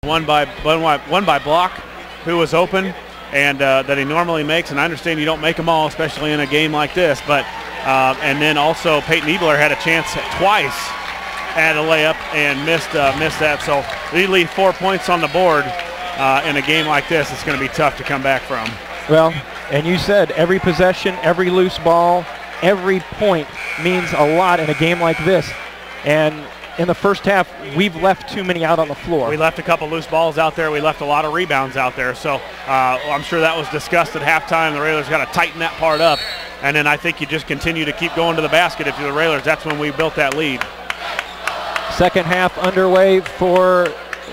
One by Block, who was open and that he normally makes, and I understand you don't make them all, especially in a game like this. But and then also Peyton Ebler had a chance twice at a layup and missed that. So they leave 4 points on the board in a game like this. It's going to be tough to come back from. Well, and you said every possession, every loose ball, every point means a lot in a game like this. And in the first half, we've left too many out on the floor. We left a couple loose balls out there. We left a lot of rebounds out there. So I'm sure that was discussed at halftime. The Railers got to tighten that part up. And then I think you just continue to keep going to the basket if you're the Railers. That's when we built that lead. Second half underway for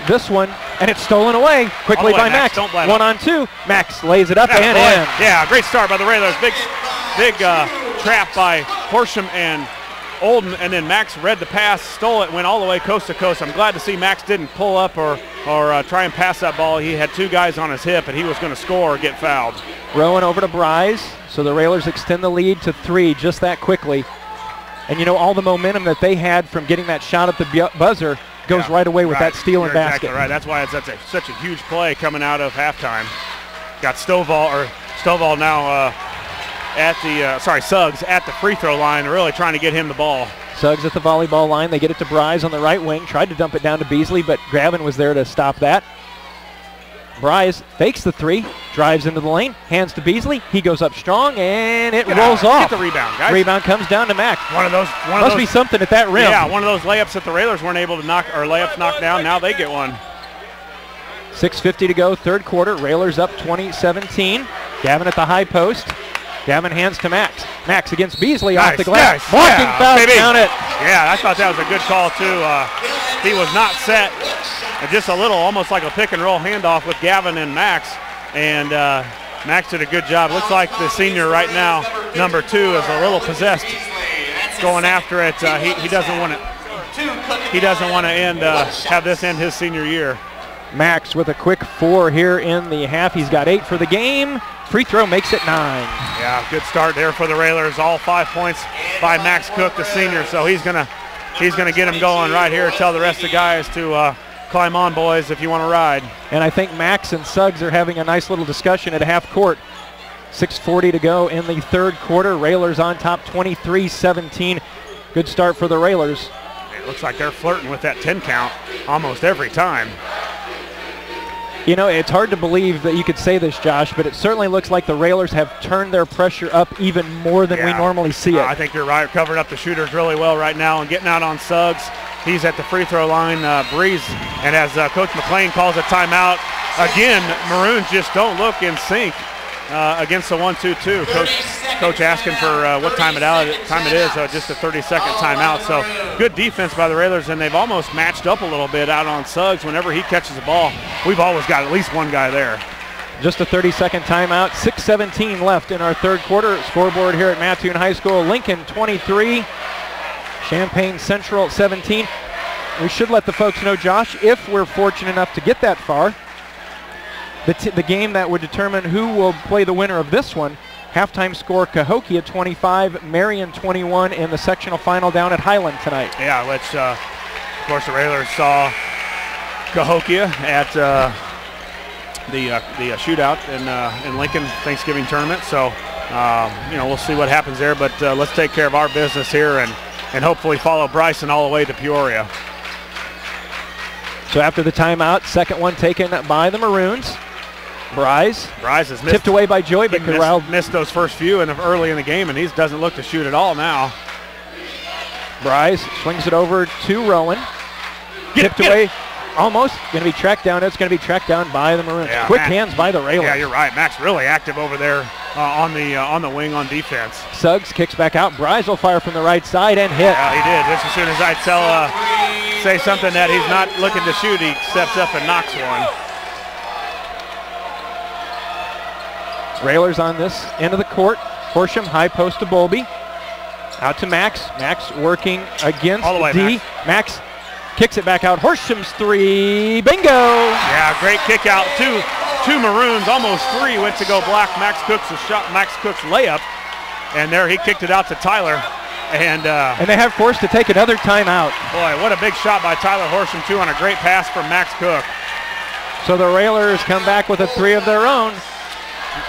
this one, and it's stolen away quickly by Max. 1 on 2. Max lays it up and in. Yeah, great start by the Railers. Big trap by Horsham and Olden, and then Max read the pass, stole it, went all the way coast to coast. I'm glad to see Max didn't pull up or try and pass that ball. He had 2 guys on his hip, and he was going to score or get fouled. Rowan over to Bryce, so the Railers extend the lead to 3 just that quickly. And you know, all the momentum that they had from getting that shot at the buzzer goes right away with that steal and basket. Exactly right. That's why it's such a huge play coming out of halftime. Got Stovall now Suggs at the free throw line, really trying to get him the ball. Suggs at the volleyball line. They get it to Bryce on the right wing. Tried to dump it down to Beasley, but Gravin was there to stop that. Bryce fakes the 3, drives into the lane, hands to Beasley. He goes up strong, and it rolls off. Get the rebound, guys. Rebound comes down to Max. Must be something at that rim. Yeah, one of those layups that the Railers weren't able to knock, or layups knocked down. Now they get one. 6:50 to go, third quarter. Railers up 20-17. Gavin at the high post. Gavin hands to Max. Max against Beasley off the glass. Blocking foul, count it. Yeah, I thought that was a good call too. He was not set. Just a little, almost like a pick and roll handoff with Gavin and Max. And Max did a good job. Looks like the senior right now, number 2, is a little possessed, going after it. He doesn't want to have this end his senior year. Max with a quick 4 here in the half. He's got 8 for the game. Free throw makes it 9. Yeah, good start there for the Railers. All 5 points by Max Cook, the senior. So he's gonna get him going right here. Tell the rest of the guys to climb on, boys, if you want to ride. And I think Max and Suggs are having a nice little discussion at half court. 6:40 to go in the third quarter. Railers on top 23-17. Good start for the Railers. It looks like they're flirting with that 10 count almost every time. You know, it's hard to believe that you could say this, Josh, but it certainly looks like the Railers have turned their pressure up even more than we normally see it. I think you're right. Covering up the shooters really well right now and getting out on Suggs. He's at the free throw line, Breeze. And as Coach McLean calls a timeout, again, Maroons just don't look in sync against the 1-2-2. Coach asking for what time it is, just a 30-second timeout. So good defense by the Railers, and they've almost matched up a little bit out on Suggs. Whenever he catches the ball, we've always got at least one guy there. Just a 30-second timeout. 6:17 left in our third quarter. Scoreboard here at Mattoon High School. Lincoln 23, Champaign Central 17. We should let the folks know, Josh, if we're fortunate enough to get that far, the game that would determine who will play the winner of this one. Halftime score, Cahokia 25, Marion 21 in the sectional final down at Highland tonight. Yeah, which, of course, the Railers saw Cahokia at the shootout in Lincoln Thanksgiving tournament. So, we'll see what happens there. But let's take care of our business here and hopefully follow Bryson all the way to Peoria. So after the timeout, second one taken by the Maroons. Bryce has missed, tipped away by Joey, but Corral missed those first few early in the game, and he doesn't look to shoot at all now. Bryce swings it over to Rowan. Tipped away, almost going to be tracked down. It's going to be tracked down by the Maroons. Yeah, Quick hands by the Railers. Yeah, you're right. Max really active over there on the wing on defense. Suggs kicks back out. Bryce will fire from the right side and hit. Yeah, he did. Just as soon as I say something that he's not looking to shoot, he steps up and knocks one. Railers on this end of the court. Horsham, high post to Bowlby. Out to Max. Max working against all the way, D. Max kicks it back out. Horsham's 3. Bingo! Yeah, great kick out. Two Maroons, almost 3 went to go block Max Cook's layup. And there he kicked it out to Tyler. And they have forced to take another timeout. Boy, what a big shot by Tyler Horsham, too, on a great pass from Max Cook. So the Railers come back with a 3 of their own.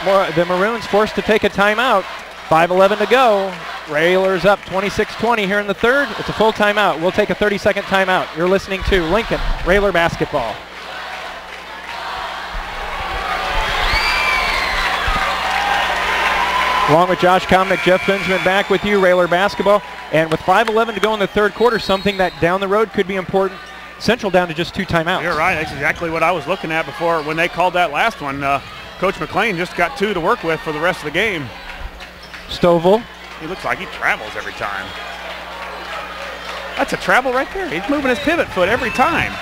The Maroons forced to take a timeout. 5:11 to go. Railers up 26-20 here in the third. It's a full timeout. We'll take a 30-second timeout. You're listening to Lincoln Railer Basketball. Along with Josh Komnick, Jeff Benjamin back with you, Railer Basketball. And with 5:11 to go in the third quarter, something that down the road could be important. Central down to just 2 timeouts. You're right. That's exactly what I was looking at before when they called that last one. Coach McLean just got 2 to work with for the rest of the game. Stovall. He looks like he travels every time. That's a travel right there. He's moving his pivot foot every time.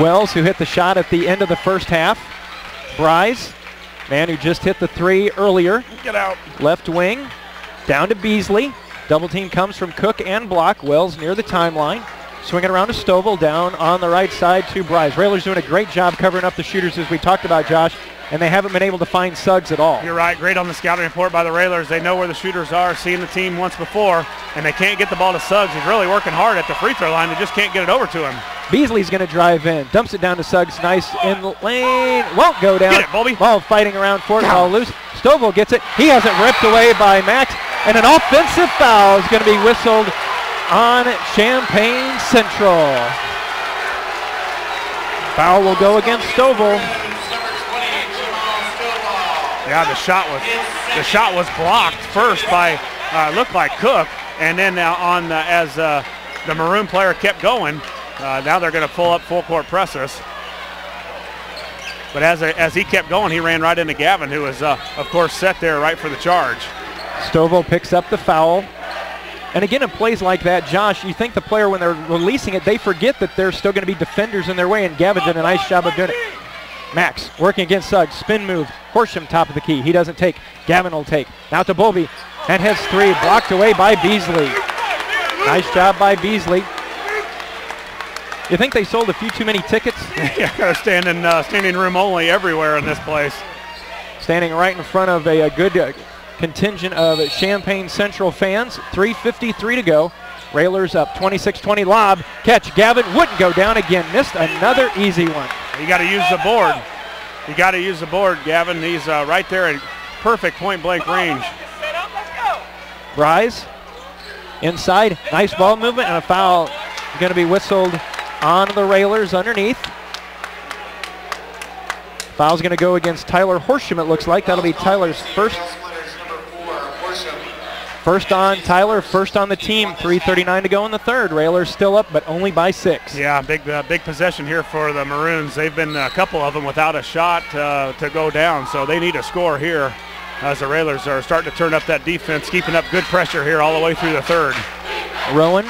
Wells, who hit the shot at the end of the first half. Bryce, man who just hit the 3 earlier. Get out. Left wing, down to Beasley. Double team comes from Cook and Block. Wells near the timeline. Swinging around to Stovall, down on the right side to Bryce. Railers doing a great job covering up the shooters as we talked about, Josh, and they haven't been able to find Suggs at all. You're right. Great on the scouting report by the Railers. They know where the shooters are, seeing the team once before, and they can't get the ball to Suggs. He's really working hard at the free throw line. They just can't get it over to him. Beasley's going to drive in. Dumps it down to Suggs. Nice in the lane. Won't go down. Get it, Bobby. Ball fighting around for it. Ball loose. Stovall gets it. He has it ripped away by Max. And an offensive foul is going to be whistled on Champaign Central. Foul will go against Stovall. Yeah, the shot was blocked first by looked like Cook, and then as the Maroon player kept going, now they're going to pull up full court press. But as he kept going, he ran right into Gavin, who was of course set there right for the charge. Stovall picks up the foul. And again, in plays like that, Josh, you think the player, when they're releasing it, they forget that there's still going to be defenders in their way, and Gavin did a nice job of doing it. Max working against Suggs, spin move, Horsham top of the key. He doesn't take, Gavin will take. Now to Bowlby, and has 3, blocked away by Beasley. Nice job by Beasley. You think they sold a few too many tickets? Yeah, standing room only everywhere in this place. Standing right in front of a good contingent of Champaign Central fans. 3:53 to go. Railers up 26-20. Lob, catch. Gavin wouldn't go down again. Missed another easy one. You got to use the board. You got to use the board, Gavin. He's right there in perfect point-blank range. Bryce inside. Nice ball movement, and a foul going to be whistled on the Railers underneath. Foul's going to go against Tyler Horsham, it looks like. That'll be Tyler's first. First on Tyler, first on the team. 3:39 to go in the third. Railers still up, but only by 6. Yeah, big possession here for the Maroons. They've been a couple of them without a shot to go down, so they need a score here as the Railers are starting to turn up that defense, keeping up good pressure here all the way through the third. Rowan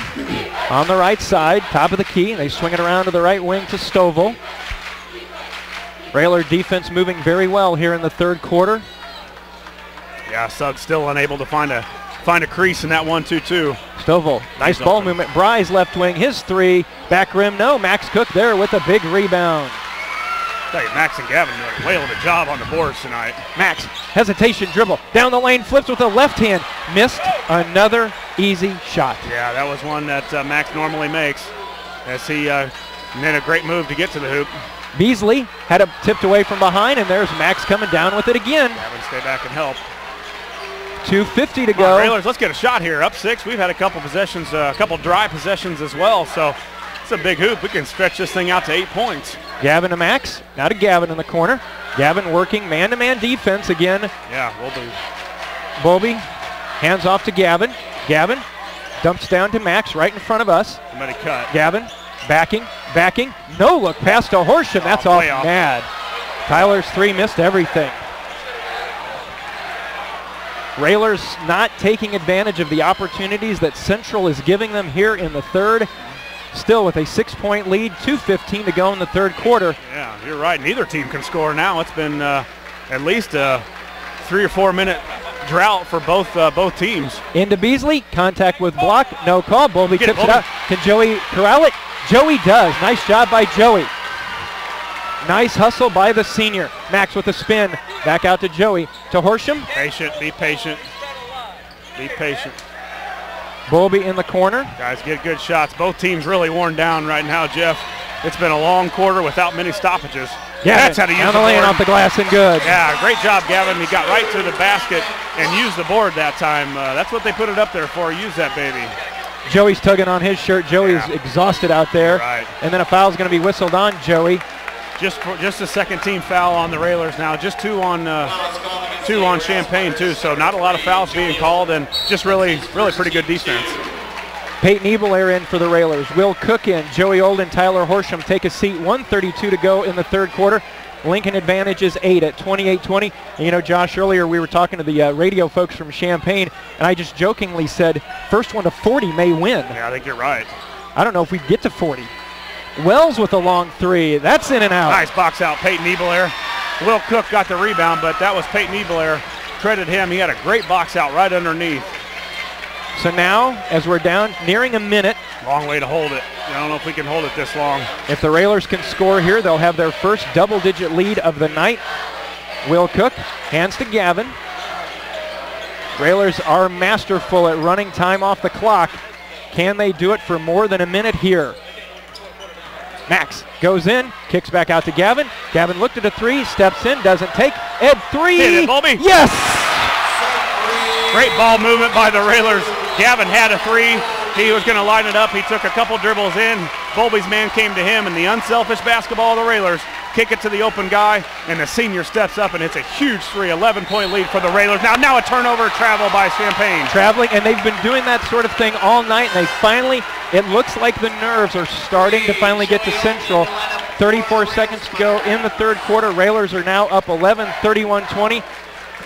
on the right side, top of the key. They swing it around to the right wing to Stovall. Railer defense moving very well here in the third quarter. Yeah, Suggs still unable to find a crease in that 1-2-2. Stovall, nice ball movement. Bryce left wing, his 3, back rim, no. Max Cook there with a big rebound. Hey, Max and Gavin doing a whale of a job on the boards tonight. Max, hesitation dribble, down the lane, flips with a left hand, missed another easy shot. Yeah, that was one that Max normally makes as he made a great move to get to the hoop. Beasley had it tipped away from behind, and there's Max coming down with it again. Gavin, stay back and help. 2:50 to go. Railers, let's get a shot here. Up 6. We've had a couple possessions, a couple dry possessions as well. So it's a big hoop. We can stretch this thing out to 8 points. Gavin to Max. Now to Gavin in the corner. Gavin working man-to-man defense again. Yeah, we'll do. Bowlby hands off to Gavin. Gavin dumps down to Max right in front of us. Somebody cut. Gavin backing. No look pass to Horsham. That's off mad. Tyler's 3 missed everything. Railers not taking advantage of the opportunities that Central is giving them here in the third. Still with a 6-point lead, 2:15 to go in the third quarter. Yeah, you're right. Neither team can score now. It's been at least a 3 or 4 minute drought for both teams. Into Beasley, contact with Block, no call. Bowlby tips it out. Can Joey corral it? Joey does. Nice job by Joey. Nice hustle by the senior. Max with a spin. Back out to Joey. To Horsham. Patient, be patient. Be patient. Bowlby in the corner. Guys get good shots. Both teams really worn down right now, Jeff. It's been a long quarter without many stoppages. Yeah, that's how to use down the the lane board. off the glass and good. Yeah, great job, Gavin. He got right to the basket and used the board that time. That's what they put it up there for. Use that baby. Joey's tugging on his shirt. Joey is exhausted out there. Right. And then a foul's going to be whistled on Joey. Just a second team foul on the Railers now. Just two on Champaign too. So not a lot of fouls being called, and just really pretty good defense. Peyton Ebelair in for the Railers. Will Cook in. Joey Olden, Tyler Horsham take a seat. 1:32 to go in the third quarter. Lincoln advantages 8 at 28-20. And you know, Josh, earlier we were talking to the radio folks from Champaign, and I just jokingly said, first one to 40 may win. Yeah, I think you're right. I don't know if we get to 40. Wells with a long three. That's in and out. Nice box out, Peyton Ebelair. Will Cook got the rebound, but that was Peyton Ebelair. Credit him. He had a great box out right underneath. So now, as we're down nearing a minute. Long way to hold it. I don't know if we can hold it this long. If the Railers can score here, they'll have their first double-digit lead of the night. Will Cook hands to Gavin. Railers are masterful at running time off the clock. Can they do it for more than a minute here? Max goes in, kicks back out to Gavin. Gavin looked at a three, steps in, doesn't take. Ed three. Hit it, Bowlby. Yes! Great ball movement by the Railers. Gavin had a three. He was going to line it up. He took a couple dribbles in. Bowlby's man came to him, and the unselfish basketball of the Railers. Kick it to the open guy, and the senior steps up, and it's a huge three. 11-point lead for the Railers. Now a turnover travel by Champaign. Traveling, and they've been doing that sort of thing all night, and they finally, it looks like the nerves are starting to finally get to Central. 34 seconds to go in the third quarter. Railers are now up 11, 31-20.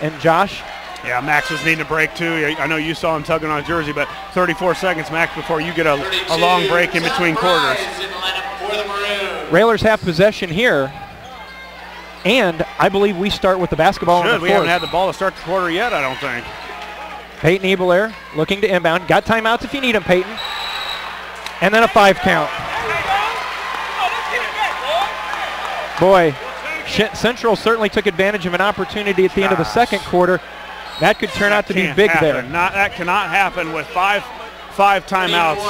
And Josh? Yeah, Max was needing a break too. I know you saw him tugging on his jersey, but 34 seconds, Max, before you get a long break in between quarters. Railers have possession here, and I believe we start with the basketball on the fourth. We haven't had the ball to start the quarter yet, I don't think. Peyton Ebelair looking to inbound. Got timeouts if you need them, Peyton. And then a 5 count. Boy, Central certainly took advantage of an opportunity at the end of the second quarter. That could turn out to be big there. That cannot happen with five timeouts.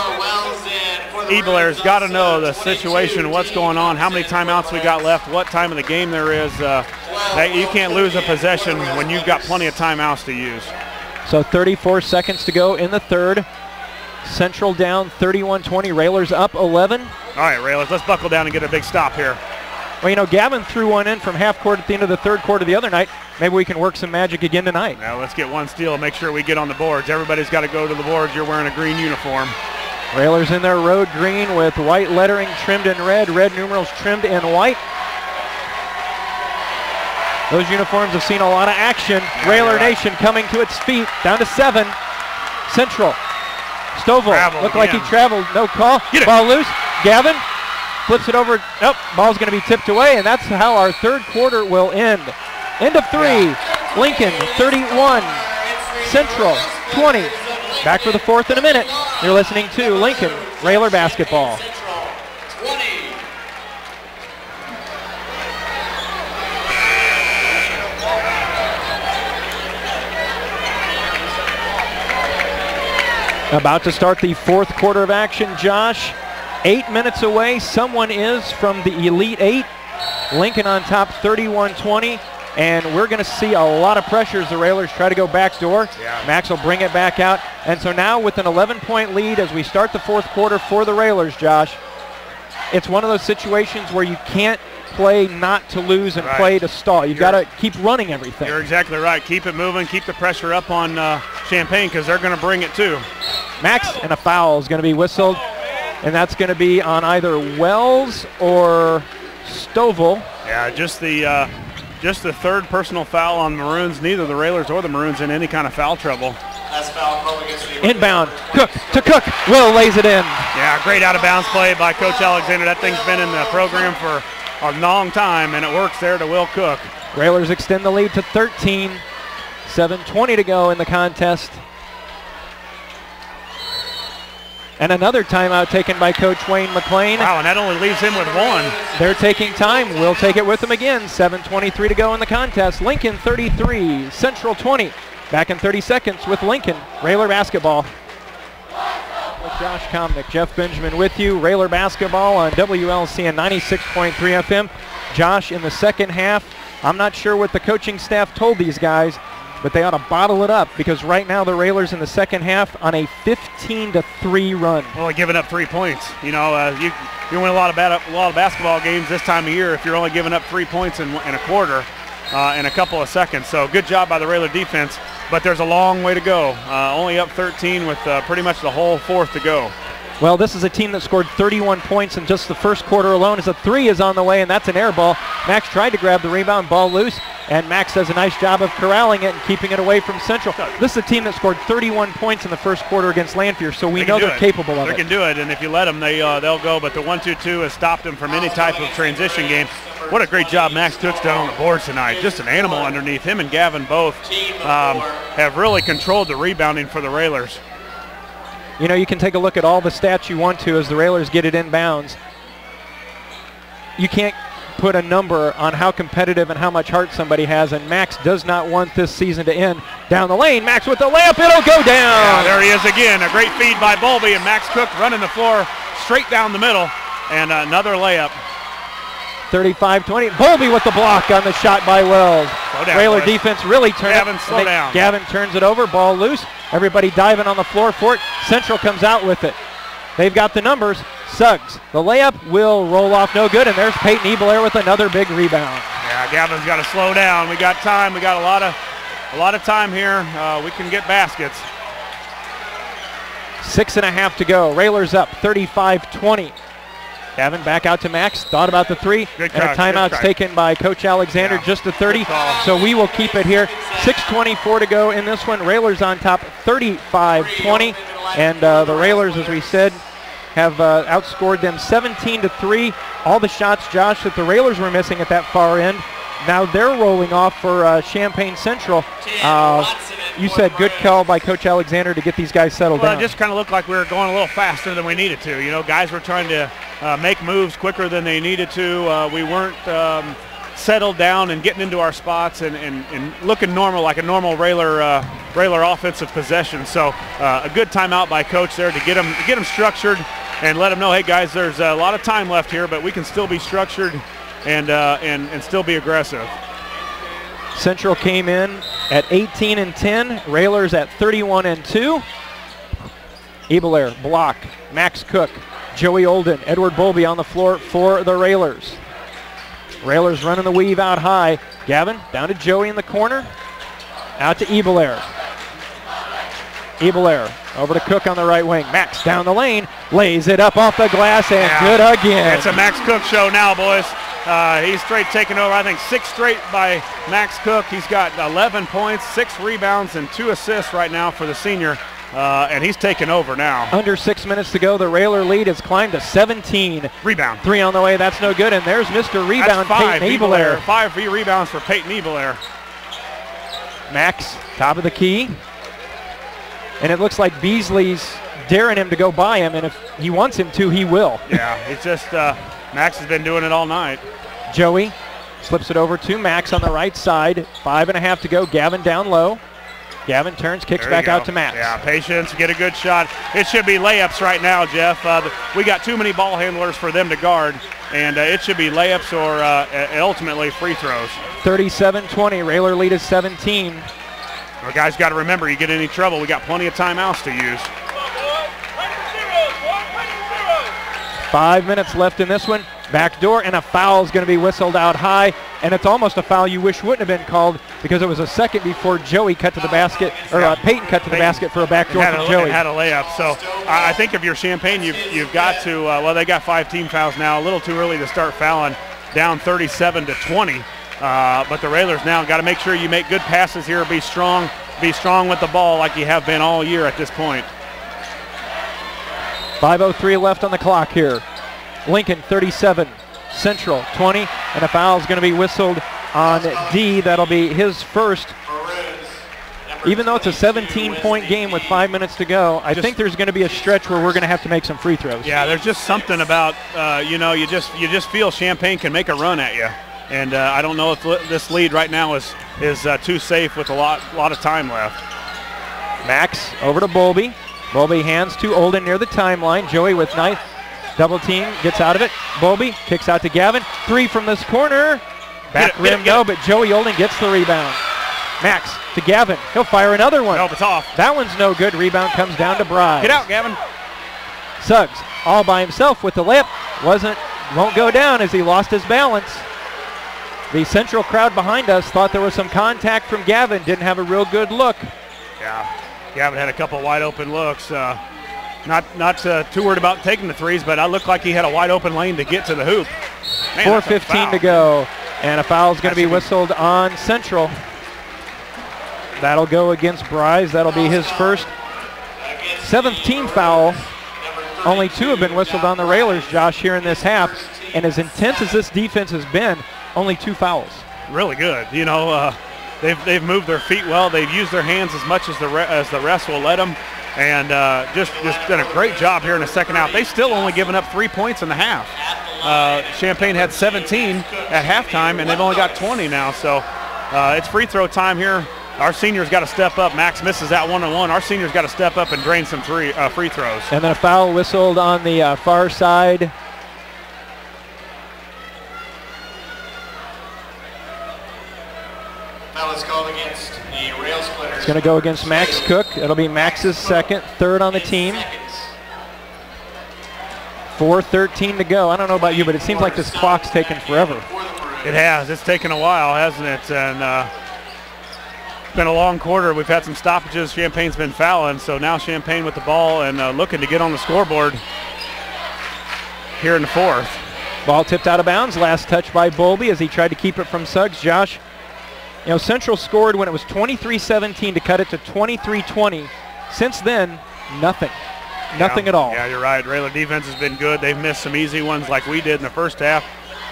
Ebelair's got to know the situation, what's going on, how many timeouts we got left, what time of the game there is. You can't lose a possession when you've got plenty of timeouts to use. So 34 seconds to go in the third. Central down 31-20. Railers up 11. All right, Railers, let's buckle down and get a big stop here. Well, you know, Gavin threw one in from half court at the end of the third quarter the other night. Maybe we can work some magic again tonight. Now let's get one steal and make sure we get on the boards. Everybody's got to go to the boards. You're wearing a green uniform. Railers in their road green with white lettering trimmed in red, red numerals trimmed in white. Those uniforms have seen a lot of action. Yeah, Railer Nation coming to its feet, down to 7. Central. Stovall looked like he traveled, no call. Ball loose. Gavin flips it over. Nope, ball's going to be tipped away, and that's how our third quarter will end. End of 3. Lincoln 31, Central 20. Back for the fourth in a minute. You're listening to Lincoln Railer Basketball. About to start the fourth quarter of action, Josh. 8 minutes away. Someone is from the Elite 8. Lincoln on top 31-20. And we're going to see a lot of pressure as the Railers try to go backdoor. Yeah. Max will bring it back out. And so now with an 11-point lead as we start the fourth quarter for the Railers, Josh, it's one of those situations where you can't play not to lose and play to stall. You've got to keep running everything. You're exactly right. Keep it moving. Keep the pressure up on Champaign because they're going to bring it too. Max, and a foul is going to be whistled. And that's going to be on either Wells or Stovall. Yeah, just the third personal foul on Maroons. Neither the Railers or the Maroons in any kind of foul trouble. Inbound, Cook to Cook. Will lays it in. Yeah, great out-of-bounds play by Coach Alexander. That thing's been in the program for a long time, and it works there to Will Cook. Railers extend the lead to 13. 7:20 to go in the contest. And another timeout taken by Coach Wayne McLean. Wow, and that only leaves him with 1. They're taking time. We'll take it with them again. 7:23 to go in the contest. Lincoln 33, Central 20. Back in 30 seconds with Lincoln. Railer basketball. Josh Komnick, Jeff Benjamin with you. Railer basketball on WLCN 96.3 FM. Josh, in the second half, I'm not sure what the coaching staff told these guys, but they ought to bottle it up because right now the Railers in the second half on a 15-3 run. Only giving up 3 points. You know, you win a lot of basketball games this time of year if you're only giving up 3 points in a quarter in a couple of seconds. So good job by the Railer defense, but there's a long way to go. Only up 13 with pretty much the whole fourth to go. Well, this is a team that scored 31 points in just the first quarter alone. As a three is on the way, and that's an air ball. Max tried to grab the rebound, ball loose, and Max does a nice job of corralling it and keeping it away from Central. This is a team that scored 31 points in the first quarter against Lanphier, so we know they're capable of it. They can do it, and if you let them, they'll go, but the 1-2-2 has stopped them from any type of transition game. What a great job Max Cook's done on the boards tonight. Just an animal underneath. Him and Gavin both have really controlled the rebounding for the Railers. You know, you can take a look at all the stats you want to as the Railers get it inbounds. You can't put a number on how competitive and how much heart somebody has, and Max does not want this season to end. Down the lane, Max with the layup, it'll go down. Yeah, there he is again, a great feed by Bowlby, and Max Cook running the floor straight down the middle, and another layup. 35-20. Bowlby with the block on the shot by Wells. Railer defense really turned Gavin, slow down. Gavin turns it over, ball loose. Everybody diving on the floor for it. Central comes out with it. They've got the numbers. Suggs, the layup will roll off no good, and there's Peyton Ebelair with another big rebound. Yeah, Gavin's got to slow down. We got time. We got a lot of time here. We can get baskets. 6.5 to go. Railers up 35-20. Gavin back out to Max, thought about the three, and a timeout's taken by Coach Alexander, just to 30, so we will keep it here. 6:24 to go in this one. Railers on top 35-20, and the Railers, as we said, have outscored them 17-3. All the shots, Josh, that the Railers were missing at that far end, now they're rolling off for Champaign Central. You said good call by Coach Alexander to get these guys settled down. It just kind of looked like we were going a little faster than we needed to. You know, guys were trying to make moves quicker than they needed to. We weren't settled down and getting into our spots and looking normal, like a normal Railer offensive possession. So a good timeout by Coach there to get them structured and let them know, hey guys, there's a lot of time left here, but we can still be structured and still be aggressive. Central came in at 18-10. Railers at 31-2. Ebelair, block. Max Cook, Joey Olden, Edward Bowlby on the floor for the Railers. Railers running the weave out high. Gavin down to Joey in the corner. Out to Ebelair. Ebelair over to Cook on the right wing. Max down the lane, lays it up off the glass, and good again. It's a Max Cook show now, boys. He's straight taking over, I think 6 straight by Max Cook. He's got 11 points, 6 rebounds, and 2 assists right now for the senior, and he's taking over now. Under 6 minutes to go, the Railer lead has climbed to 17. Rebound. 3 on the way, that's no good, and there's Mr. Rebound, Peyton Ebelair. 5 rebounds for Peyton Ebelair. Max, top of the key. And it looks like Beasley's daring him to go by him, and if he wants him to, he will. Yeah, it's just Max has been doing it all night. Joey slips it over to Max on the right side. 5.5 to go. Gavin down low. Gavin turns, kicks back out to Max. Yeah, patience, get a good shot. It should be layups right now, Jeff. We got too many ball handlers for them to guard, and it should be layups or ultimately free throws. 37-20. Railer lead is 17. Well, guys got to remember, you get any trouble, we got plenty of timeouts to use. 5 minutes left in this one. Back door, and a foul is going to be whistled out high, and it's almost a foul you wish wouldn't have been called because it was a second before Joey cut to the basket, or Peyton cut to the basket for a backdoor from Joey. Had a layup. So I think if you're Champaign, you've got to, well, they got 5 team fouls now, a little too early to start fouling, down 37-20. But the Railers now got to make sure you make good passes here, be strong with the ball like you have been all year at this point. 5:03 left on the clock here. Lincoln 37, Central 20, and a foul is going to be whistled on D. That'll be his first. Even though it's a 17-point game with 5 minutes to go, I think there's going to be a stretch where we're going to have to make some free throws. Yeah, there's just something about, you just feel Champaign can make a run at you. And I don't know if this lead right now is too safe with a lot of time left. Max over to Bowlby. Bowlby hands to Olden near the timeline. Joey with nice double team, gets out of it. Bowlby kicks out to Gavin. 3 from this corner. Back rim, no, but Joey Olden gets the rebound. Max to Gavin. He'll fire another one. Nope, it's off. That one's no good. Rebound comes down to Bryce. Get out, Gavin. Suggs all by himself with the layup. Won't go down as he lost his balance. The Central crowd behind us thought there was some contact from Gavin. Didn't have a real good look. Yeah, Gavin had a couple wide open looks. Not too worried about taking the threes, but it looked like he had a wide open lane to get to the hoop. 4:15 to go, and a foul is going to be whistled on Central. That'll go against Bryce. That'll be his first 7th team foul. Only 2 have been whistled on the Railers, Josh, here in this half. And as intense as this defense has been, only 2 fouls. Really good. You know, they've moved their feet well. They've used their hands as much as the rest will let them. And just done a great job here in the second half. They've still only given up 3 points in the half. Champaign had 17 at halftime, and they've only got 20 now. So it's free throw time here. Our seniors got to step up. Max misses that one-on-one. Our seniors got to step up and drain some free throws. And then a foul whistled on the far side. Foul is called against the Railsplitters. It's going to go against Max Cook. It'll be Max's second, 3rd on the team. 4:13 to go. I don't know about you, but it seems like this clock's taken forever. It has. It's taken a while, hasn't it? And it's been a long quarter. We've had some stoppages. Champaign's been fouling, so now Champaign with the ball and looking to get on the scoreboard here in the 4th. Ball tipped out of bounds. Last touch by Bowlby as he tried to keep it from Suggs. Josh, you know, Central scored when it was 23-17 to cut it to 23-20. Since then, nothing. Nothing at all. Yeah, you're right. Railer defense has been good. They've missed some easy ones like we did in the first half.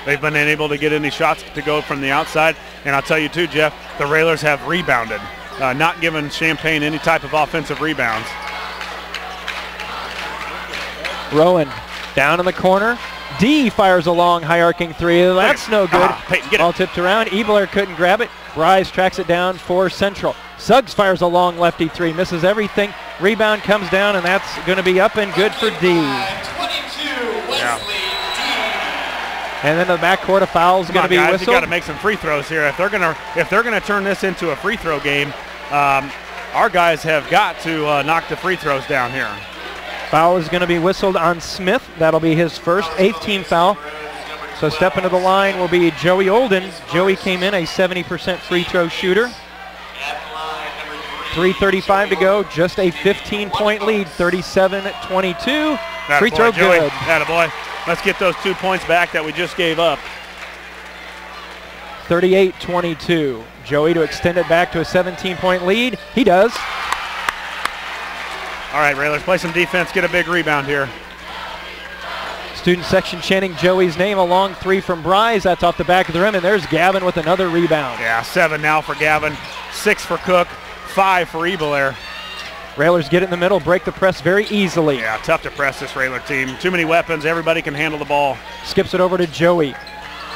They've been unable to get any shots to go from the outside. And I'll tell you too, Jeff, the Railers have rebounded, not giving Champaign any type of offensive rebounds. Rowan down in the corner. D fires a long high arcing 3. That's no good. Peyton, get it. Ball tipped around. Ebler couldn't grab it. Bryce tracks it down for Central. Suggs fires a long lefty 3. Misses everything. Rebound comes down, and that's going to be up and good for D. 22, Wesley D. And then the backcourt, a foul is going to be guys, whistled. You got to make some free throws here. If they're gonna turn this into a free throw game, our guys have got to knock the free throws down here. Foul is going to be whistled on Smith. That'll be his first 8th team foul. So stepping to the line will be Joey Olden. Joey came in a 70% free throw shooter. 3:35 to go, just a 15-point lead, 37-22. Free throw good. Attaboy. Let's get those 2 points back that we just gave up. 38-22. Joey to extend it back to a 17-point lead. He does. All right, Railers, play some defense, get a big rebound here. Student section chanting Joey's name. A long 3 from Bryce. That's off the back of the rim, and there's Gavin with another rebound. Yeah, 7 now for Gavin, 6 for Cook, 5 for Ebelair. Railers get it in the middle, break the press very easily. Yeah, tough to press this Railer team. Too many weapons, everybody can handle the ball. Skips it over to Joey.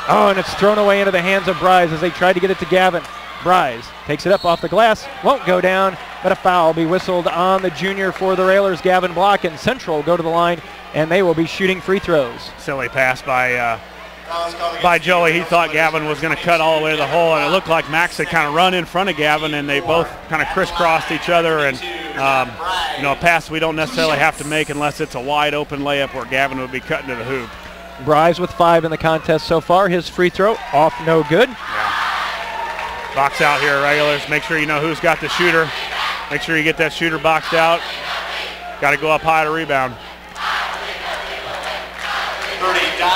Oh, and it's thrown away into the hands of Bryce as they try to get it to Gavin. Bryce takes it up off the glass, won't go down, but a foul will be whistled on the junior for the Railers, Gavin Block, and Central will go to the line, and they will be shooting free throws. Silly pass by Joey. He thought Gavin was going to cut all the way to the hole, and it looked like Max had kind of run in front of Gavin, and they both kind of crisscrossed each other. And a pass we don't necessarily have to make unless it's a wide open layup where Gavin would be cutting to the hoop. Bryce with 5 in the contest so far. His free throw off, no good. Yeah. Box out here, Railers. Make sure you know who's got the shooter. Make sure you get that shooter boxed out. Got to go up high to rebound.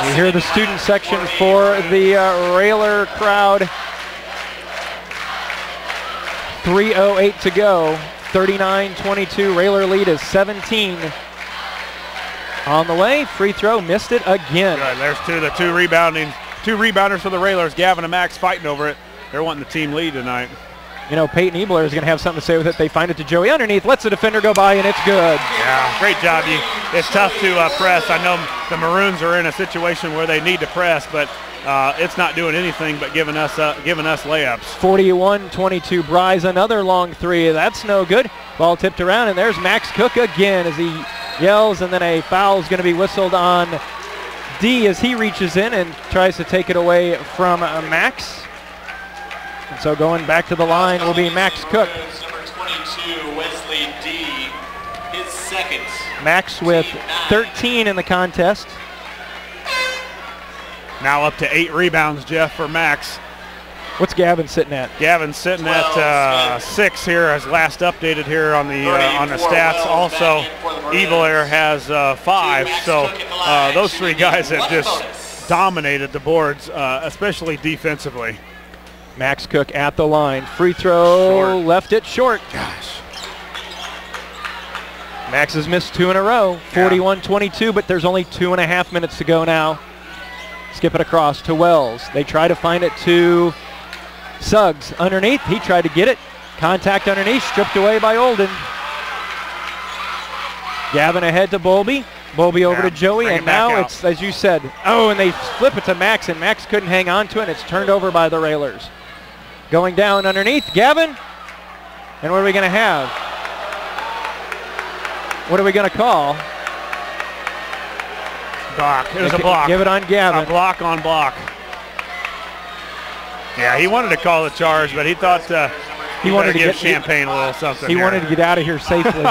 You hear the student section for the Railer crowd. 3:08 to go. 39-22. Railer lead is 17. On the way, free throw, missed it again. Good. There's the two rebounders for the Railers. Gavin and Max fighting over it. They're wanting the team lead tonight. you know, Peyton Ebler is going to have something to say with it. They find it to Joey underneath, lets the defender go by, and it's good. Yeah, great job. It's tough to press. I know the Maroons are in a situation where they need to press, but it's not doing anything but giving us layups. 41-22, Bryce, another long three. That's no good. Ball tipped around, and there's Max Cook again as he yells, and then a foul is going to be whistled on D as he reaches in and tries to take it away from Max. And so going back to the line will be Max Cook. Number 22, Wesley D, his second. Max with 13 in the contest. Now up to 8 rebounds, Jeff, for Max. What's Gavin sitting at? Gavin's sitting at 6 here, as last updated here on the stats. Also, Ebler has 5. So those 3 guys have just dominated the boards, especially defensively. Max Cook at the line. Free throw, short. Left it short. Gosh. Max has missed 2 in a row. 41-22, but there's only 2.5 minutes to go now. Skip it across to Wells. They try to find it to Suggs underneath. He tried to get it. Contact underneath, stripped away by Olden. Gavin ahead to Bowlby. Bowlby over to Joey, and now it's, as you said, and they flip it to Max, and Max couldn't hang on to it, and it's turned over by the Railers. Going down underneath, Gavin. And what are we going to have? What are we going to call? Block. It was a block. Give it on Gavin. A block on block. Yeah, he wanted to call the charge, but he thought he wanted to give Champaign a little something. He wanted to get out of here safely.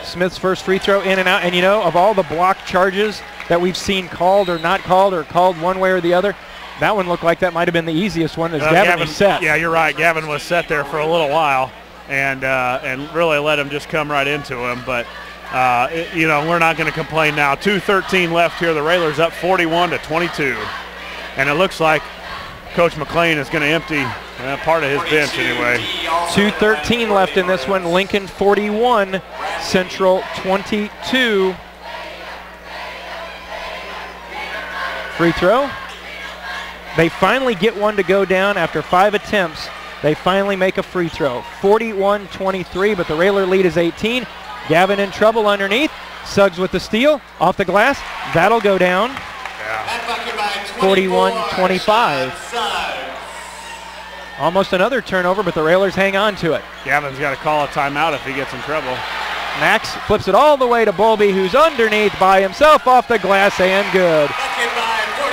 Smith's first free throw in and out. And, you know, of all the block charges that we've seen called or not called or called one way or the other, that one looked like that might have been the easiest one as Gavin was set. Yeah, you're right. Gavin was set there for a little while and really let him just come right into him. But, you know, we're not going to complain now. 2:13 left here. The Railers up 41-22. And it looks like Coach McLean is going to empty part of his bench anyway. 2:13 left in this one. Lincoln 41, Central 22. Free throw. They finally get one to go down after 5 attempts. They finally make a free throw. 41-23, but the Railer lead is 18. Gavin in trouble underneath. Suggs with the steal. Off the glass. That'll go down. 41-25. Almost another turnover, but the Railers hang on to it. Gavin's got to call a timeout if he gets in trouble. Max flips it all the way to Bowlby, who's underneath by himself off the glass, and good. Bucket by 42,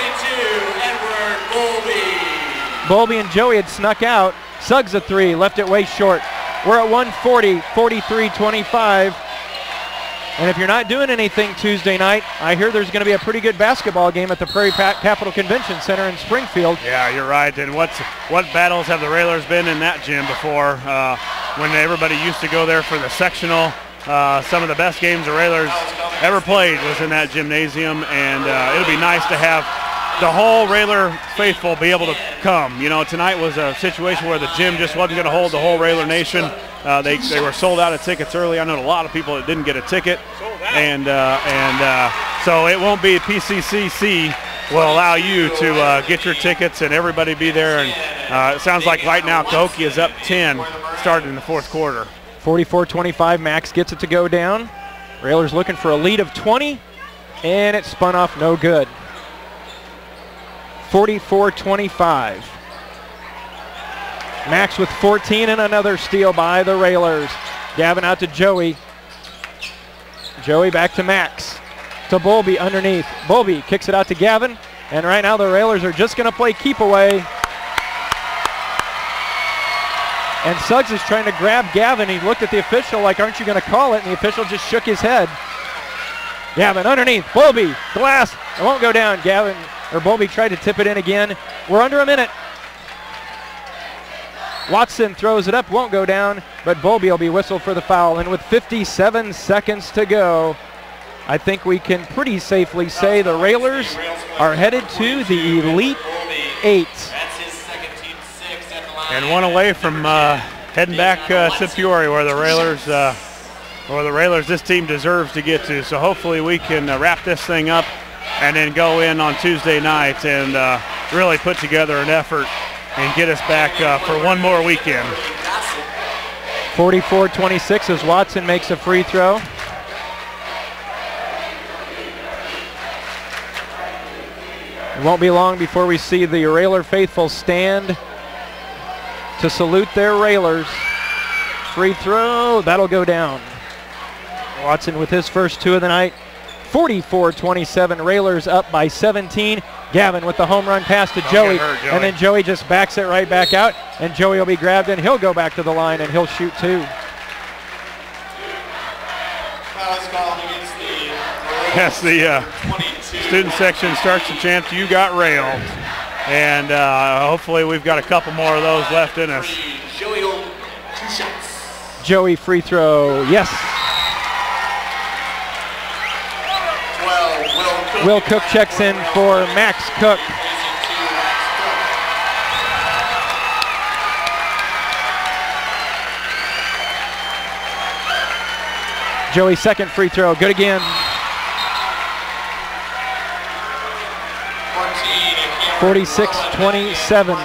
Edward Bowlby. Bowlby and Joey had snuck out. Suggs a 3, left it way short. We're at 140, 43-25. And if you're not doing anything Tuesday night, I hear there's going to be a pretty good basketball game at the Prairie Capital Convention Center in Springfield. Yeah, you're right. And what battles have the Railers been in that gym before? When everybody used to go there for the sectional, some of the best games the Railers ever played was in that gymnasium, and it'll be nice to have the whole Railer faithful be able to come. You know, tonight was a situation where the gym just wasn't going to hold the whole Railer Nation. They were sold out of tickets early. I know a lot of people that didn't get a ticket, and so it won't be PCCC will allow you to get your tickets and everybody be there. And it sounds like right now Cahokia is up 10, starting in the fourth quarter. 44-25. Max gets it to go down. Railers looking for a lead of 20, and it spun off no good. 44-25. Max with 14 and another steal by the Railers. Gavin out to Joey. Joey back to Max. To Bowlby underneath. Bowlby kicks it out to Gavin. And right now the Railers are just going to play keep away. And Suggs is trying to grab Gavin. He looked at the official like, aren't you going to call it? And the official just shook his head. Gavin underneath. Bowlby. Glass. It won't go down. Bowlby tried to tip it in again. We're under a minute. Watson throws it up, won't go down, but Bowlby will be whistled for the foul. And with 57 seconds to go, I think we can pretty safely say the Railers are headed to the Elite 8. And one away from heading back to Peoria, where the Railers, this team deserves to get to. So hopefully we can wrap this thing up and then go in on Tuesday night and really put together an effort and get us back for one more weekend. 44-26 as Watson makes a free throw. It won't be long before we see the Railer faithful stand to salute their Railers. Free throw, that'll go down. Watson with his first two of the night. 44-27, Railers up by 17. Gavin with the home run pass to Joey, and then Joey just backs it right back out, and Joey will be grabbed and he'll go back to the line and he'll shoot two. Yes, the student section starts to chant, "You got railed." And hopefully we've got a couple more of those left in us. Joey free throw, yes. Will Cook checks in for Max Cook. Joey's second free throw, good again. 46-27.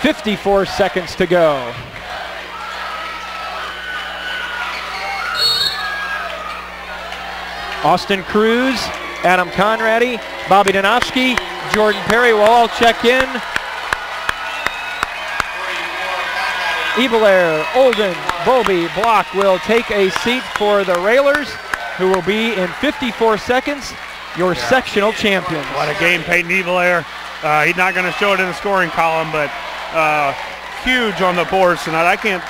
54 seconds to go. Austin Cruz, Adam Conradi, Bobby Donofsky, Jordan Perry will all check in. Evelair, Olden, Bowlby, Block will take a seat for the Railers, who will be in 54 seconds your sectional champions. What a game, Peyton Evelair. He's not going to show it in the scoring column, but huge on the boards tonight. I can't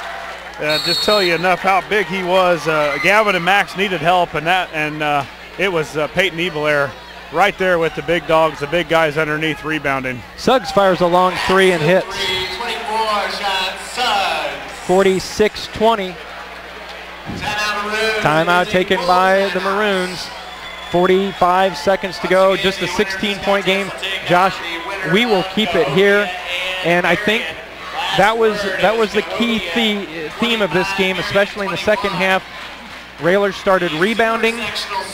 just tell you enough how big he was. Gavin and Max needed help, and it was Peyton Evelair right there with the big dogs, the big guys underneath rebounding. Suggs fires a long three and hits. 46-20. Timeout taken by the Maroons. 45 seconds to go, just a 16-point game. Josh, we will keep it here, and I think that was the key theme of this game, especially in the second half. Railers started rebounding,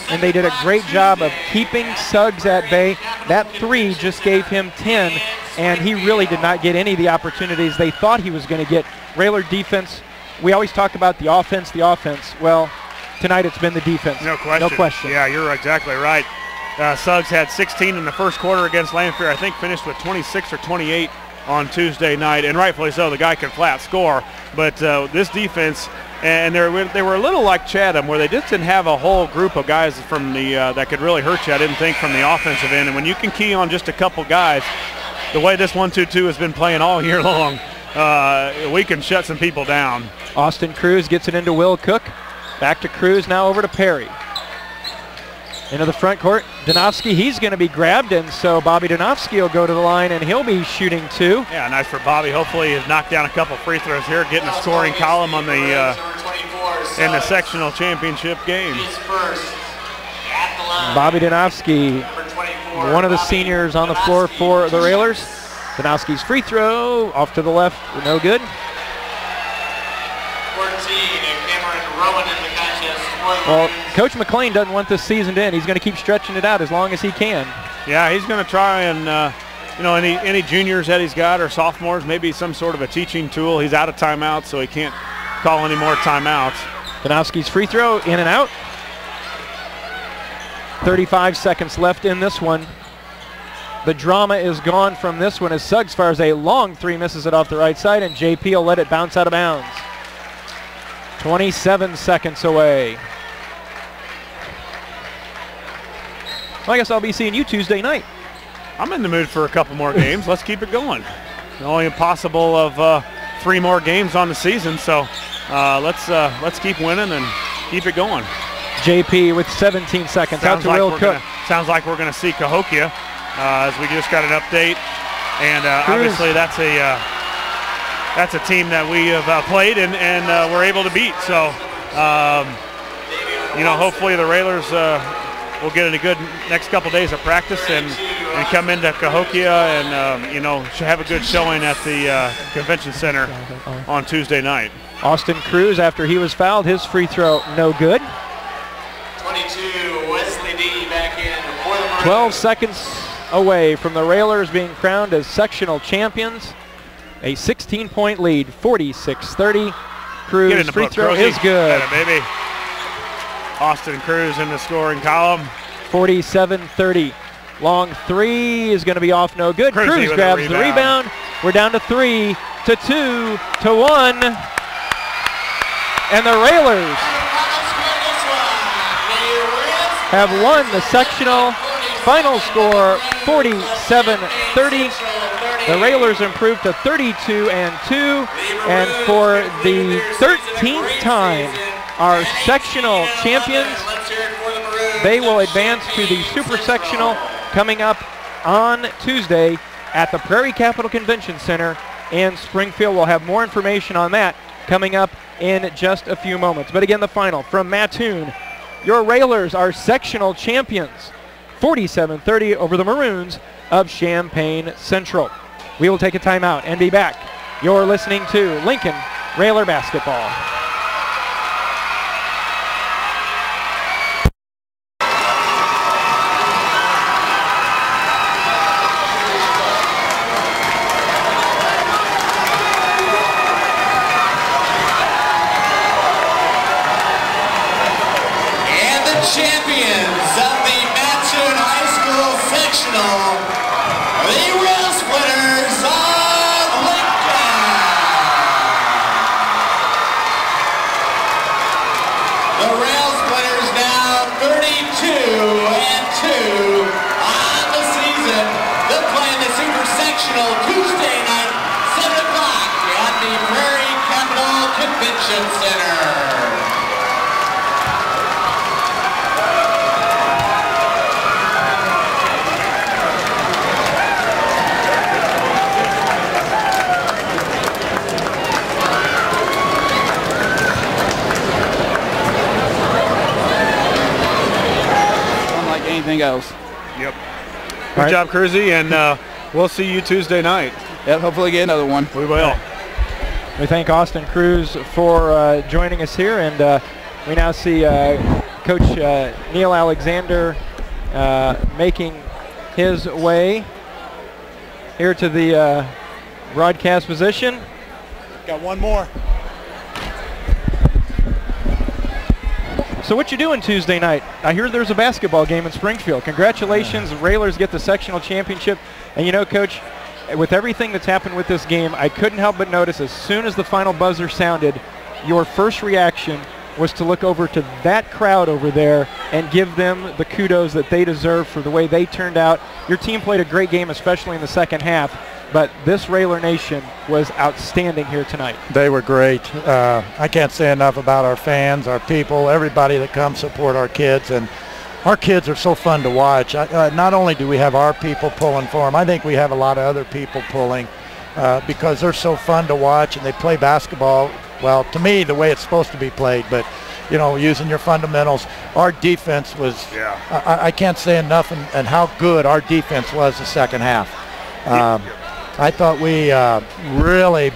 and they did a great job of keeping Suggs at bay. That three just gave him 10, and he really did not get any of the opportunities they thought he was going to get. Railer defense, we always talk about the offense. Well, tonight it's been the defense. No question. No question. Yeah, you're exactly right. Suggs had 16 in the first quarter against Lanphier. I think finished with 26 or 28 on Tuesday night, and rightfully so. The guy can flat score. But this defense, and they were a little like Chatham, where they just didn't have a whole group of guys from the that could really hurt you. I didn't think from the offensive end. And when you can key on just a couple guys, the way this 1-2-2 has been playing all year long, we can shut some people down. Austin Cruz gets it into Will Cook. Back to Cruz, now over to Perry. Into the front court, Donofsky, he's going to be grabbed, and so Bobby Donofsky will go to the line, and he'll be shooting two. Yeah, nice for Bobby. Hopefully he's knocked down a couple free throws here, getting a scoring column on the in the sectional championship game. Bobby Donofsky, one of the seniors on the floor for the Railers. Donofsky's free throw, off to the left, no good. 14, Cameron Rowan in the contest. Well, Coach McLean doesn't want this season to end. He's going to keep stretching it out as long as he can. Yeah, he's going to try and, any juniors that he's got or sophomores, maybe some sort of a teaching tool. He's out of timeout, so he can't call any more timeouts. Donofsky's free throw, in and out. 35 seconds left in this one. The drama is gone from this one as Suggs fires a long three, misses it off the right side, and JP will let it bounce out of bounds. 27 seconds away. Well, I guess I'll be seeing you Tuesday night. I'm in the mood for a couple more games. Let's keep it going. Only impossible of 3 more games on the season, so let's keep winning and keep it going. JP with 17 seconds. Out to Will Cook. Sounds like we're going to see Cahokia as we just got an update, and obviously that's a team that we have played and we're able to beat. So, hopefully the Railers will get a good next couple days of practice and come into Cahokia and, have a good showing at the Convention Center on Tuesday night. Austin Cruz, after he was fouled, his free throw no good. 22, Wesley D back in for the Maroons. 12 seconds away from the Railers being crowned as sectional champions. A 16-point lead, 46-30. Cruz free throw is good. Baby. Austin Cruz in the scoring column. 47-30. Long three is going to be off, no good. Cruz grabs the rebound. We're down to 3 to 2 to 1. And the Railers have won the sectional. Final score 47-30. The Railers improved to 32-2, and for the 13th time, our sectional champions, they will advance to the super sectional coming up on Tuesday at the Prairie Capital Convention Center in Springfield. We'll have more information on that coming up in just a few moments. But again, the final from Mattoon. Your Railers are sectional champions, 47-30 over the Maroons of Champaign Central. We will take a timeout and be back. You're listening to Lincoln Railer Basketball. Champions of the Mattoon High School Sectional, the Railsplitters of Lincoln. The Railsplitters now 32-2 on the season. They'll play in the Super Sectional Tuesday night, 7 o'clock at the Prairie Capital Convention Center. Anything else. Yep. Good job, Cruzy, and we'll see you Tuesday night. Yep, hopefully get another one. We will. We thank Austin Cruz for joining us here, and we now see Coach Neil Alexander making his way here to the broadcast position. Got one more. So what you doing Tuesday night? I hear there's a basketball game in Springfield. Congratulations, Railers get the sectional championship. And you know, Coach, with everything that's happened with this game, I couldn't help but notice as soon as the final buzzer sounded, your first reaction was to look over to that crowd over there and give them the kudos that they deserve for the way they turned out. Your team played a great game, especially in the second half, but this Railer Nation was outstanding here tonight. They were great. I can't say enough about our fans, our people, everybody that comes support our kids. And our kids are so fun to watch. Not only do we have our people pulling for them, I think we have a lot of other people pulling because they're so fun to watch and they play basketball, well, to me, the way it's supposed to be played. But, you know, using your fundamentals. Our defense was, I can't say enough and how good our defense was the second half. I thought we really,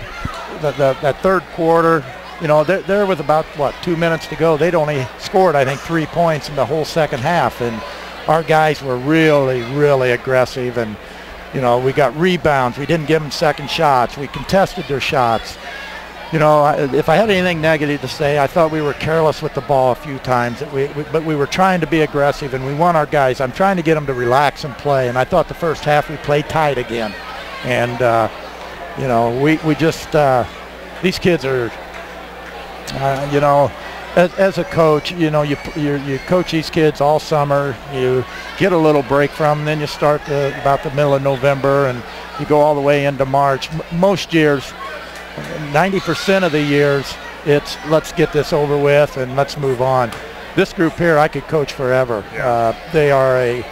that third quarter, you know, there was about, 2 minutes to go. They'd only scored, I think, 3 points in the whole second half. And our guys were really, really aggressive. And, you know, we got rebounds. We didn't give them second shots. We contested their shots. You know, if I had anything negative to say, I thought we were careless with the ball a few times. But we were trying to be aggressive, and we want our guys. I'm trying to get them to relax and play. And I thought the first half we played tight again. And, you know, we just, these kids are, you know, as a coach, you know, you coach these kids all summer. You get a little break from them, then you start about the middle of November, and you go all the way into March. Most years, 90% of the years, it's let's get this over with and let's move on. This group here, I could coach forever. Yeah. They are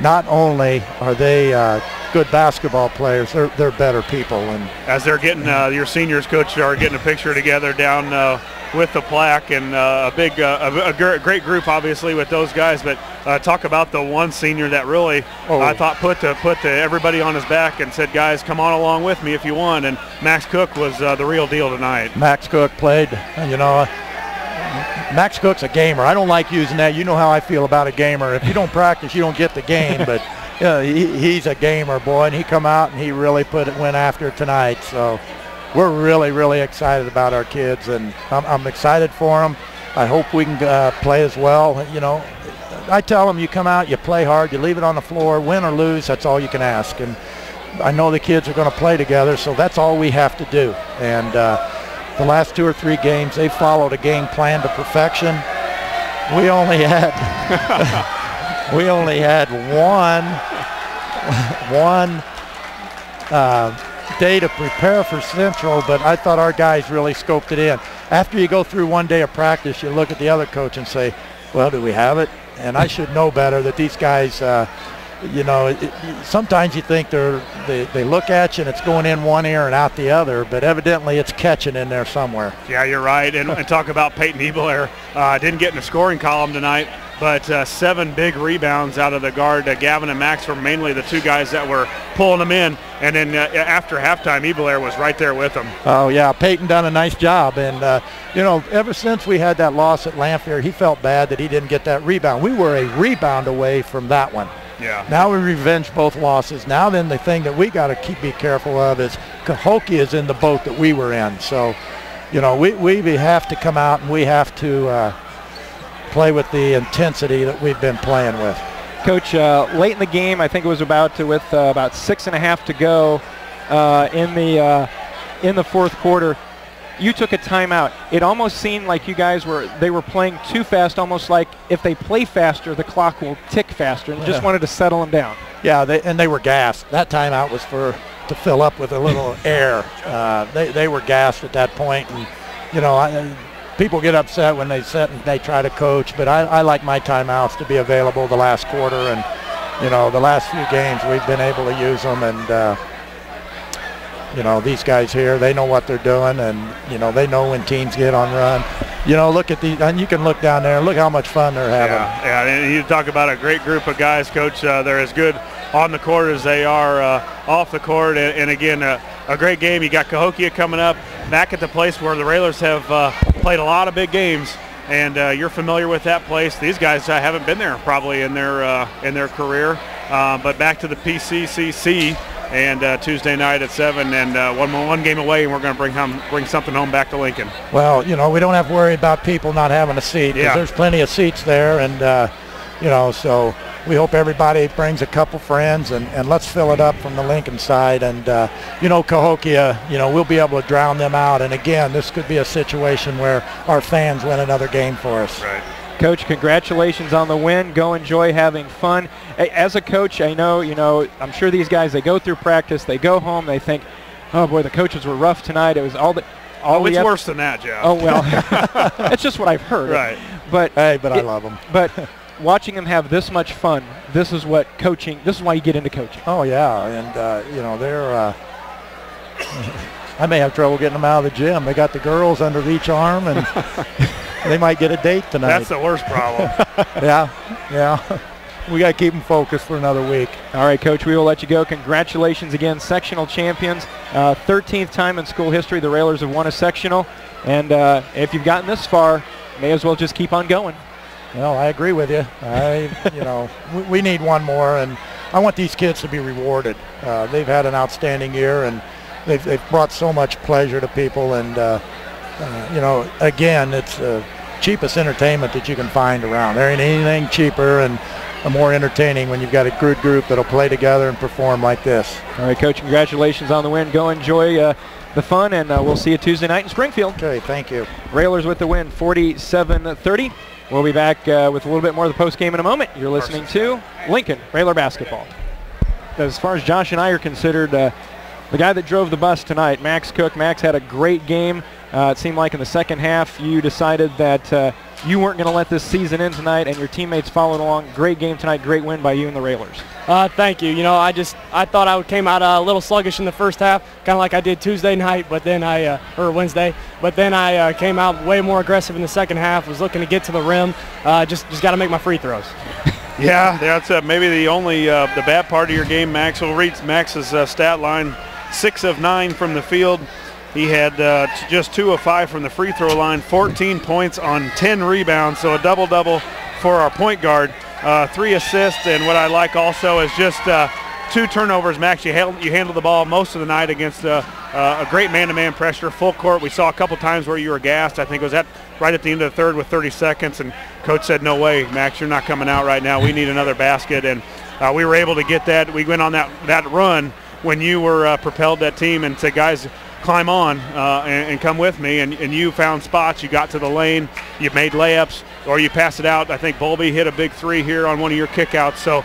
not only are they good basketball players, they're better people. And as they're getting your seniors, Coach, are getting a picture together down with the plaque, and a great group, obviously, with those guys. But talk about the one senior that really I thought put everybody on his back and said, guys, come on along with me if you want. And Max Cook was the real deal tonight. Max Cook played, you know. Max Cook's a gamer. I don't like using that. You know how I feel about a gamer. If you don't practice, you don't get the game. But he's a gamer, boy, and he come out and he really went after it tonight. So we're really, really excited about our kids, and I'm excited for them. I hope we can play as well. You know, I tell them, you come out, you play hard, you leave it on the floor, win or lose, that's all you can ask. And I know the kids are going to play together, so that's all we have to do. And the last 2 or 3 games, they followed a game plan to perfection. We only had one day to prepare for Central, but I thought our guys really scoped it in. After you go through 1 day of practice, you look at the other coach and say, well, do we have it? And I should know better that these guys, you know, sometimes you think they look at you and it's going in one ear and out the other, but evidently it's catching in there somewhere. Yeah, you're right. And talk about Peyton Ebelair. Didn't get in the scoring column tonight, but 7 big rebounds out of the guard. Gavin and Max were mainly the 2 guys that were pulling them in. And then after halftime, Ebelair was right there with them. Oh, yeah, Peyton done a nice job. And, you know, ever since we had that loss at Lanphier, he felt bad that he didn't get that rebound. We were a rebound away from that one. Yeah. Now we revenge both losses. Now then the thing that we got to be careful of is Cahokia is in the boat that we were in. So, you know, we have to come out and we have to play with the intensity that we've been playing with. Coach, late in the game, I think it was about 6.5 to go in the fourth quarter, you took a timeout. It almost seemed like you guys were playing too fast, almost like if they play faster, the clock will tick faster, and just wanted to settle them down. Yeah, they were gassed. That timeout was to fill up with a little air. They were gassed at that point, and you know, people get upset when they sit and they try to coach, but I like my timeouts to be available the last quarter, and you know, the last few games we've been able to use them, and you know, these guys here, they know what they're doing, and you know, they know when teams get on run. You know, look at these, and you can look down there and look how much fun they're having. Yeah, and you talk about a great group of guys, Coach. They're as good on the court as they are off the court, and again, a great game. You got Cahokia coming up, back at the place where the Railers have played a lot of big games, and you're familiar with that place. These guys haven't been there probably in their career, but back to the PCCC. And Tuesday night at 7, and one game away, and we're going to bring something home back to Lincoln. Well, you know, we don't have to worry about people not having a seat, because there's plenty of seats there, and you know, so we hope everybody brings a couple friends, and let's fill it up from the Lincoln side. And you know, Cahokia, you know, we'll be able to drown them out. And again, this could be a situation where our fans win another game for us. Right. Coach, congratulations on the win. Go enjoy having fun. As a coach, I know, you know, I'm sure these guys, they go through practice, they go home, they think, oh boy, the coaches were rough tonight. It was it's worse than that, Jeff. Oh, well, that's just what I've heard. Right. But hey, I love them. But watching them have this much fun, this is what coaching, this is why you get into coaching. Oh, yeah, and you know, they're I may have trouble getting them out of the gym. They got the girls under each arm, and they might get a date tonight. That's the worst problem. Yeah. We got to keep them focused for another week. All right, Coach, we will let you go. Congratulations again, sectional champions. 13th time in school history the Railers have won a sectional. And if you've gotten this far, may as well just keep on going. Well, I agree with you. You know, we need one more, and I want these kids to be rewarded. They've had an outstanding year, and they've brought so much pleasure to people. And, you know, again, it's the cheapest entertainment that you can find around. There ain't anything cheaper and more entertaining when you've got a good group that'll play together and perform like this. All right, Coach, congratulations on the win. Go enjoy the fun, and we'll see you Tuesday night in Springfield. Okay, thank you. Railers with the win, 47-30. We'll be back with a little bit more of the postgame in a moment. You're listening to Lincoln Railer Basketball. As far as Josh and I are considered, the guy that drove the bus tonight, Max Cook. Max had a great game. It seemed like in the second half you decided that you weren't going to let this season end tonight, and your teammates followed along. Great game tonight, great win by you and the Railers. Thank you. You know, I thought I came out a little sluggish in the first half, kind of like I did Tuesday night, but then or Wednesday. But then I came out way more aggressive in the second half. Was looking to get to the rim. Just got to make my free throws. Yeah, that's maybe the only the bad part of your game, Max. We'll read Max's stat line: 6 of 9 from the field. He had just 2 of 5 from the free throw line, 14 points on 10 rebounds, so a double-double for our point guard. 3 assists, and what I like also is just 2 turnovers. Max, you handled the ball most of the night against a great man-to-man pressure, full court. We saw a couple times where you were gassed. I think it was right at the end of the third with 30 seconds, and Coach said, no way, Max, you're not coming out right now. We need another basket, and we were able to get that. We went on that run when you were propelled that team and said, guys, climb on and come with me, and you found spots. You got to the lane, you made layups, or you passed it out. I think Bolby hit a big 3 here on one of your kickouts. So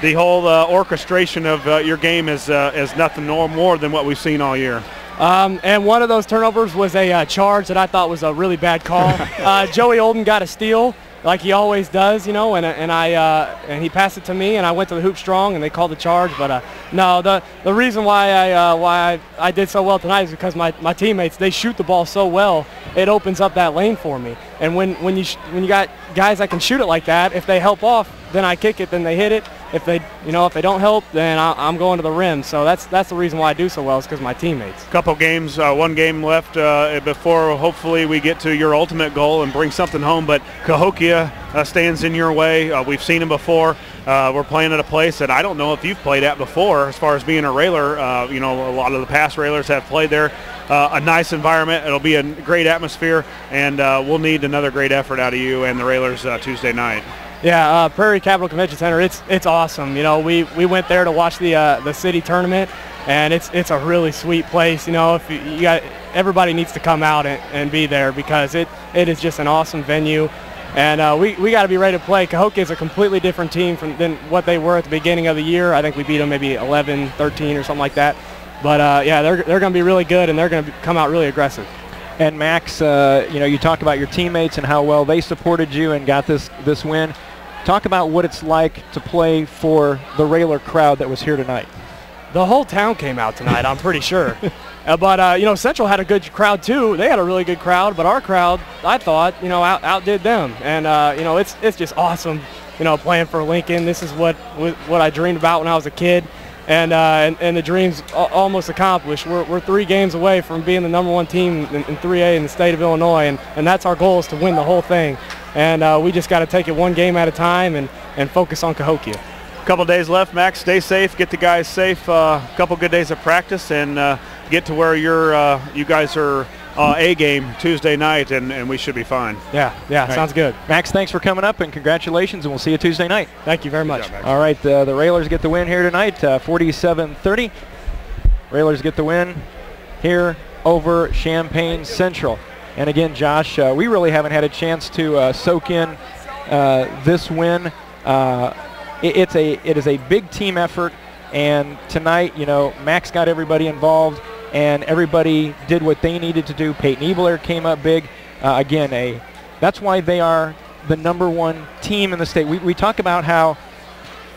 the whole orchestration of your game is nothing more than what we've seen all year. And one of those turnovers was a charge that I thought was a really bad call. Joey Olden got a steal, like he always does, you know, and he passed it to me, and I went to the hoop strong, and they called the charge. But no, the reason why I did so well tonight is because my teammates, they shoot the ball so well, it opens up that lane for me. And when you got guys that can shoot it like that, if they help off, then I kick it, then they hit it. If they don't help, then I'm going to the rim. So that's the reason why I do so well, is because of my teammates. Couple games, 1 game left before hopefully we get to your ultimate goal and bring something home. But Cahokia stands in your way. We've seen them before. We're playing at a place that I don't know if you've played at before, as far as being a railer. A lot of the past railers have played there. A nice environment. It'll be a great atmosphere, and we'll need another great effort out of you and the Railers Tuesday night. Yeah, Prairie Capital Convention Center, it's awesome. You know, we went there to watch the city tournament, and it's a really sweet place. You know, if you got, everybody needs to come out and be there, because it is just an awesome venue, and we got to be ready to play. Cahokia is a completely different team than what they were at the beginning of the year. I think we beat them maybe 11-13 or something like that. But yeah, they're going to be really good, and they're going to come out really aggressive. And Max, you talk about your teammates and how well they supported you and got this win. Talk about what it's like to play for the Railer crowd that was here tonight. The whole town came out tonight, I'm pretty sure. But Central had a good crowd too. They had a really good crowd, but our crowd, I thought, outdid them. And it's just awesome, playing for Lincoln. This is what I dreamed about when I was a kid. And the dream's almost accomplished. We're 3 games away from being the #1 team in 3A in the state of Illinois, and that's our goal, is to win the whole thing. And we just got to take it 1 game at a time and focus on Cahokia. A couple days left, Max. Stay safe. Get the guys safe. A couple good days of practice, and get to where you guys are A game Tuesday night, and we should be fine. Yeah, right. Sounds good. Max, thanks for coming up, and congratulations, and we'll see you Tuesday night. Thank you very much. Good job, all right, the Railers get the win here tonight, 47-30. Railers get the win here over Champaign Central. And again, Josh, we really haven't had a chance to soak in this win. It is a big team effort, and tonight, Max got everybody involved, and everybody did what they needed to do. Peyton Ebler came up big. Again, that's why they are the #1 team in the state. We talk about how,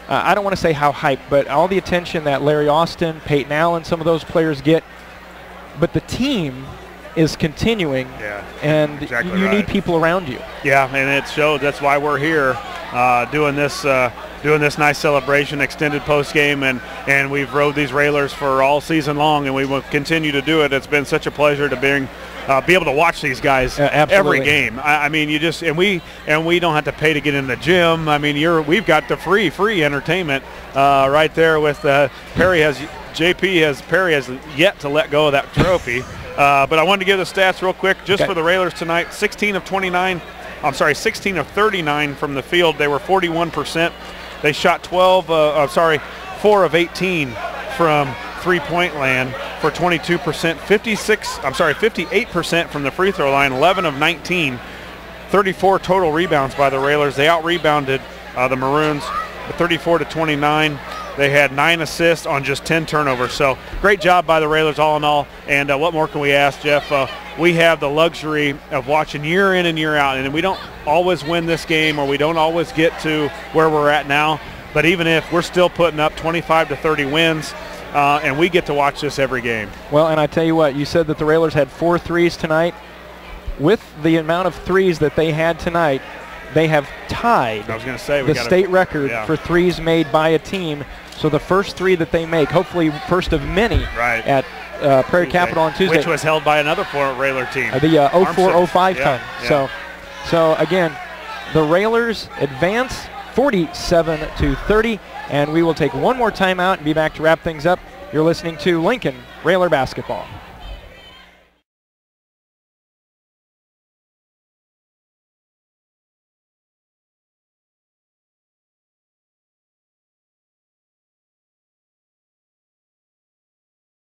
I don't want to say how hyped, but all the attention that Larry Austin, Peyton Allen, some of those players get. But the team is continuing, and exactly you right. need people around you. Yeah, and it showed. That's why we're here doing this nice celebration, extended post game, and we've rode these Railers for all season long, and we will continue to do it. It's been such a pleasure to be able to watch these guys every game. I mean, we don't have to pay to get in the gym. I mean, we've got the free entertainment right there with Perry has yet to let go of that trophy. But I wanted to give the stats real quick just for the Railers tonight. 16 of 39 from the field. They were 41%. They shot 4 of 18 from three-point land for 22%. 58% from the free throw line, 11 of 19. 34 total rebounds by the Railers. They out-rebounded the Maroons 34-29. They had 9 assists on just 10 turnovers. So great job by the Railers all in all. And what more can we ask, Jeff? We have the luxury of watching year in and year out. And we don't always win this game, or we don't always get to where we're at now. But even if we're still putting up 25-30 wins, and we get to watch this every game. Well, and I tell you what, you said that the Railers had 4 threes tonight. With the amount of threes that they had tonight, they have tied the state record for threes made by a team. So the first 3 that they make, hopefully first of many at Prairie Capital on Tuesday. Which was held by another former Railer team. The 04-05 time. So again, the Railers advance 47-30. And we will take one more timeout and be back to wrap things up. You're listening to Lincoln Railer Basketball.